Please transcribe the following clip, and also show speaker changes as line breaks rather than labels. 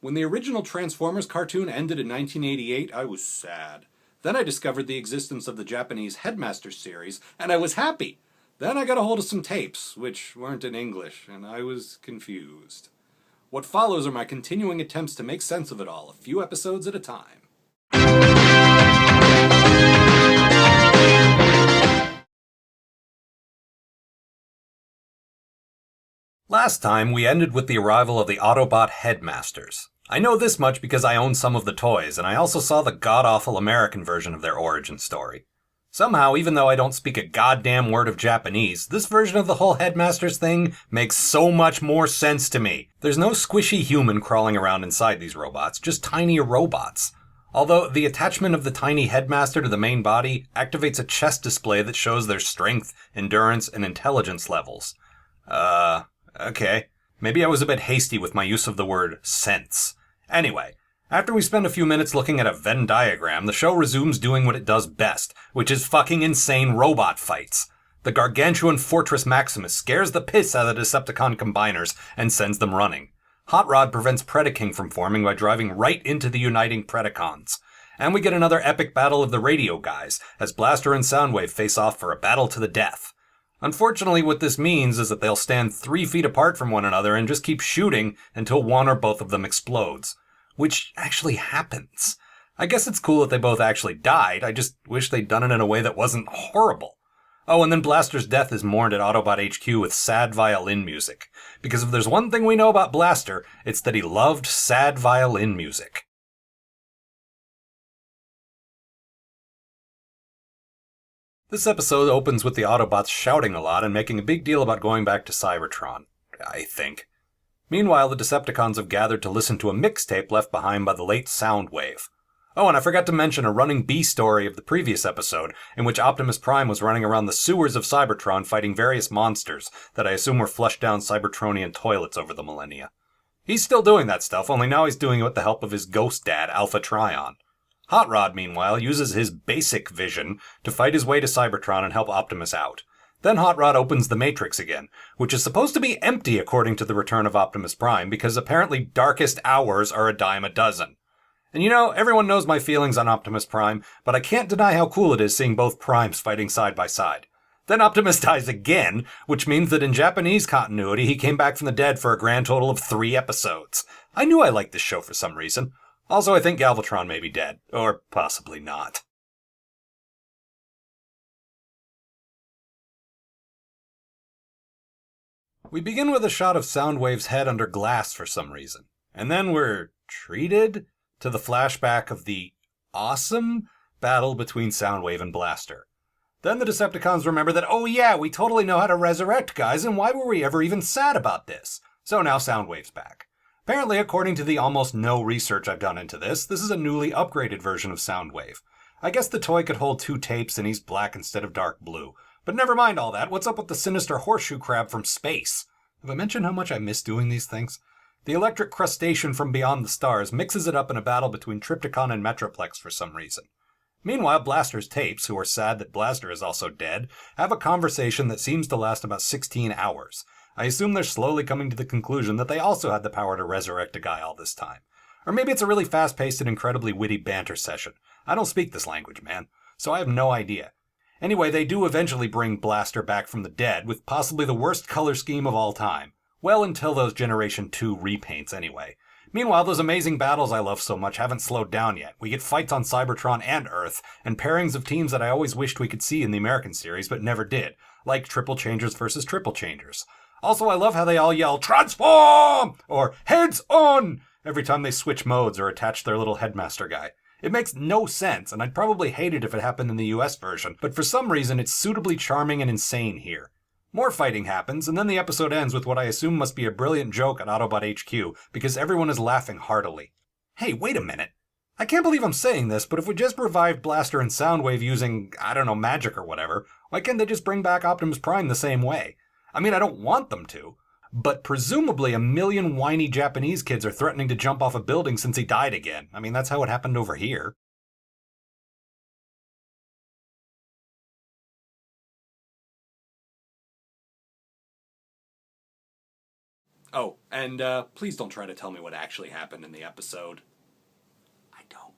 When the original Transformers cartoon ended in 1988, I was sad. Then I discovered the existence of the Japanese Headmasters series, and I was happy. Then I got a hold of some tapes, which weren't in English, and I was confused. What follows are my continuing attempts to make sense of it all, a few episodes at a time. Last time, we ended with the arrival of the Autobot Headmasters. I know this much because I own some of the toys, and I also saw the god-awful American version of their origin story. Somehow, even though I don't speak a goddamn word of Japanese, this version of the whole Headmasters thing makes so much more sense to me. There's no squishy human crawling around inside these robots, just tiny robots. Although, the attachment of the tiny Headmaster to the main body activates a chest display that shows their strength, endurance, and intelligence levels. Okay. Maybe I was a bit hasty with my use of the word sense. Anyway, after we spend a few minutes looking at a Venn diagram, the show resumes doing what it does best, which is fucking insane robot fights. The gargantuan Fortress Maximus scares the piss out of the Decepticon combiners and sends them running. Hot Rod prevents Predaking from forming by driving right into the uniting Predacons. And we get another epic battle of the radio guys, as Blaster and Soundwave face off for a battle to the death. Unfortunately, what this means is that they'll stand 3 feet apart from one another and just keep shooting until one or both of them explodes. Which actually happens. I guess it's cool that they both actually died, I just wish they'd done it in a way that wasn't horrible. Oh, and then Blaster's death is mourned at Autobot HQ with sad violin music. Because if there's one thing we know about Blaster, it's that he loved sad violin music. This episode opens with the Autobots shouting a lot and making a big deal about going back to Cybertron, I think. Meanwhile, the Decepticons have gathered to listen to a mixtape left behind by the late Soundwave. Oh, and I forgot to mention a running B-story of the previous episode, in which Optimus Prime was running around the sewers of Cybertron fighting various monsters that I assume were flushed down Cybertronian toilets over the millennia. He's still doing that stuff, only now he's doing it with the help of his ghost dad, Alpha Trion. Hot Rod, meanwhile, uses his basic vision to fight his way to Cybertron and help Optimus out. Then Hot Rod opens the Matrix again, which is supposed to be empty according to the return of Optimus Prime, because apparently darkest hours are a dime a dozen. And you know, everyone knows my feelings on Optimus Prime, but I can't deny how cool it is seeing both Primes fighting side by side. Then Optimus dies again, which means that in Japanese continuity he came back from the dead for a grand total of 3 episodes. I knew I liked this show for some reason. Also, I think Galvatron may be dead, or possibly not. We begin with a shot of Soundwave's head under glass for some reason, and then we're treated to the flashback of the awesome battle between Soundwave and Blaster. Then the Decepticons remember that, oh yeah, we totally know how to resurrect guys, and why were we ever even sad about this? So now Soundwave's back. Apparently, according to the almost no research I've done into this is a newly upgraded version of Soundwave. I guess the toy could hold 2 tapes and he's black instead of dark blue. But never mind all that, what's up with the sinister horseshoe crab from space? Have I mentioned how much I miss doing these things? The electric crustacean from beyond the stars mixes it up in a battle between Trypticon and Metroplex for some reason. Meanwhile, Blaster's tapes, who are sad that Blaster is also dead, have a conversation that seems to last about 16 hours. I assume they're slowly coming to the conclusion that they also had the power to resurrect a guy all this time. Or maybe it's a really fast-paced and incredibly witty banter session. I don't speak this language, man, so I have no idea. Anyway, they do eventually bring Blaster back from the dead with possibly the worst color scheme of all time. Well, until those Generation 2 repaints, anyway. Meanwhile, those amazing battles I love so much haven't slowed down yet. We get fights on Cybertron and Earth, and pairings of teams that I always wished we could see in the American series, but never did, like Triple Changers versus Triple Changers. Also, I love how they all yell, "Transform!" or "Heads on!" every time they switch modes or attach their little Headmaster guy. It makes no sense, and I'd probably hate it if it happened in the US version, but for some reason it's suitably charming and insane here. More fighting happens, and then the episode ends with what I assume must be a brilliant joke at Autobot HQ, because everyone is laughing heartily. Hey, wait a minute. I can't believe I'm saying this, but if we just revived Blaster and Soundwave using, I don't know, magic or whatever, why can't they just bring back Optimus Prime the same way? I mean, I don't want them to, but presumably a million whiny Japanese kids are threatening to jump off a building since he died again. I mean, that's how it happened over here. Oh, and please don't try to tell me what actually happened in the episode. I don't